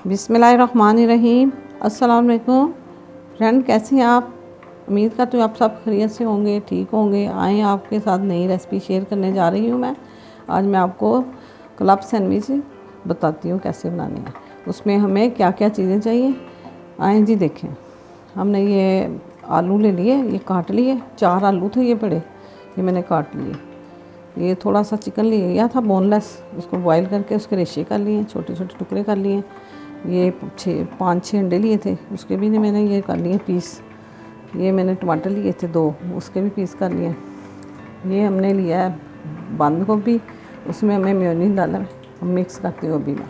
बिस्मिल्लाहिर्रहमानिर्रहीम। अस्सलाम वालेकुम फ्रेंड, कैसे हैं आप? उम्मीद करती हूँ आप सब खैरियत से होंगे, ठीक होंगे। आए आपके साथ नई रेसिपी शेयर करने जा रही हूँ मैं। आज मैं आपको क्लब सैंडविच बताती हूँ कैसे बनाने हैं। उसमें हमें क्या क्या चीज़ें चाहिए, आए जी देखें। हमने ये आलू ले लिए, ये काट लिए। 4 आलू थे ये बड़े, ये मैंने काट लिए। ये थोड़ा सा चिकन लिया था बोनलेस, उसको बॉईल करके उसके रेशे कर लिए, छोटे छोटे टुकड़े कर लिए। ये 5-6 अंडे लिए थे, उसके भी मैंने ये कर लिए पीस। ये मैंने टमाटर लिए थे 2, उसके भी पीस कर लिए। ये हमने लिया है बंद गोभी, उसमें हमें मेयोनीज डाला है, हम मिक्स करते हुए भी मैं।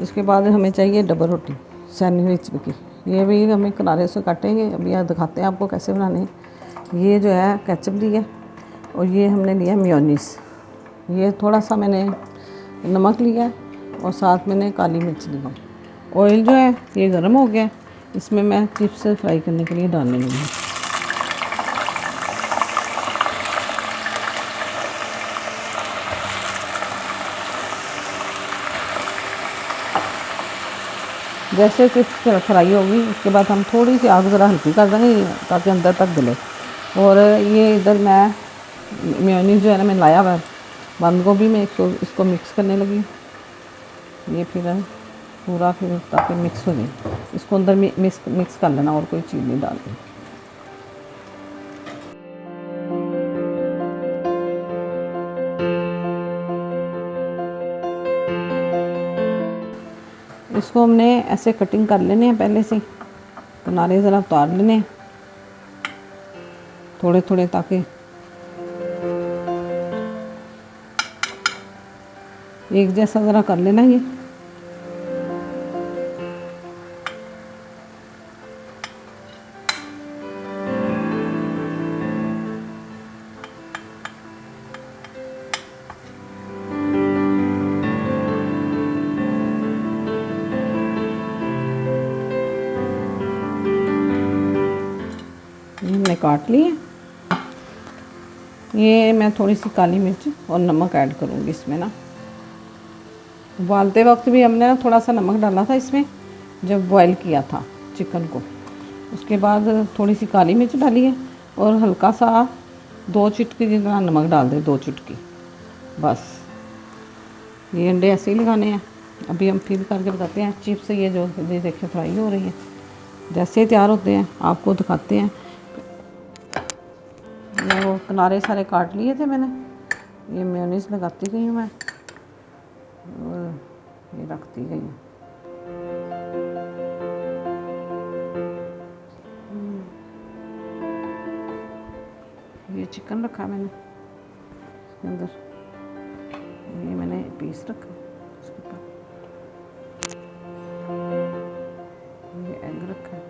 इसके बाद हमें चाहिए डबल रोटी सैंडविच की। ये भी हमें किनारे से काटेंगे, अभी यहाँ दिखाते हैं आपको कैसे बनाने हैं। ये जो है केचप लिया, और ये हमने लिया मेयोनीज। ये थोड़ा सा मैंने नमक लिया, और साथ मैंने काली मिर्च लिया। ऑयल जो है ये गर्म हो गया, इसमें मैं चिप्स फ्राई करने के लिए डालने लगी हूँ। जैसे चिप्स फ्राई होगी, उसके बाद हम थोड़ी सी आग ज़रा हल्की कर देंगे ताकि अंदर तक गले। और ये इधर मैं मेयोनीज जो है ना मैं लाया हुआ बंद गोभी में, इसको मिक्स करने लगी। ये फिर पूरा फिर ताकि मिक्स हो जाए, इसको अंदर मिक्स कर लेना, और कोई चीज़ नहीं डालनी। इसको हमने ऐसे कटिंग कर लेने हैं पहले से, किनारे ज़रा उतार लेने हैं थोड़े थोड़े, ताकि एक जैसा ज़रा कर लेना ये। हमने काट लिए। ये मैं थोड़ी सी काली मिर्च और नमक ऐड करूँगी इसमें ना। उबालते वक्त भी हमने ना थोड़ा सा नमक डाला था इसमें, जब बॉईल किया था चिकन को। उसके बाद थोड़ी सी काली मिर्च डाली है, और हल्का सा 2 चुटकी जितना नमक डाल दे, 2 चुटकी बस। ये अंडे ऐसे ही लगाने हैं। अभी हम फिल करके बताते हैं। चिप्स ये जो ये देखिए फ्राई हो रही है, जैसे ही तैयार होते हैं आपको दिखाते हैं। मैं वो किनारे सारे काट लिए थे मैंने। ये मेयोनीज लगाती गई हूँ मैं, और ये रखती गई हूँ। ये चिकन रखा मैंने इसके अंदर, ये मैंने पीस रखा इसके ऊपर, ये एग रखा।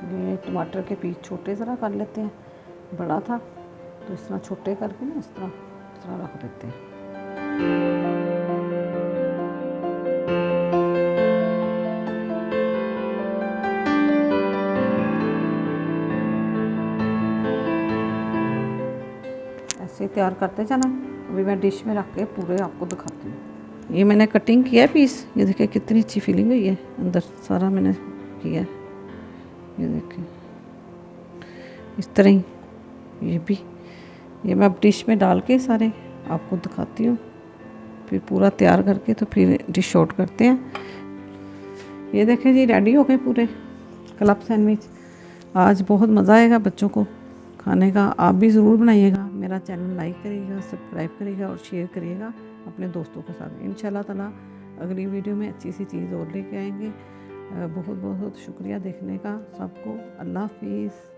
ये टमाटर के पीस छोटे ज़रा कर लेते हैं, बड़ा था तो इस तरह छोटे करके ना इस तरह रख देते हैं। ऐसे तैयार करते जाना। अभी मैं डिश में रख के पूरे आपको दिखाती हूँ। ये मैंने कटिंग किया है पीस, ये देखिए कितनी अच्छी फीलिंग हुई है अंदर, सारा मैंने किया है। ये देखिए इस तरह ही, ये भी ये मैं अब डिश में डाल के सारे आपको दिखाती हूँ। फिर पूरा तैयार करके तो फिर डिश आउट करते हैं। ये देखें जी, रेडी हो गए पूरे क्लब सैंडविच। आज बहुत मज़ा आएगा बच्चों को खाने का। आप भी ज़रूर बनाइएगा। मेरा चैनल लाइक करिएगा, सब्सक्राइब करिएगा और शेयर करिएगा अपने दोस्तों के साथ। इंशाल्लाह ताला अगली वीडियो में अच्छी सी चीज़ और लेके आएंगे। बहुत बहुत शुक्रिया देखने का सबको। अल्लाह हाफिज़।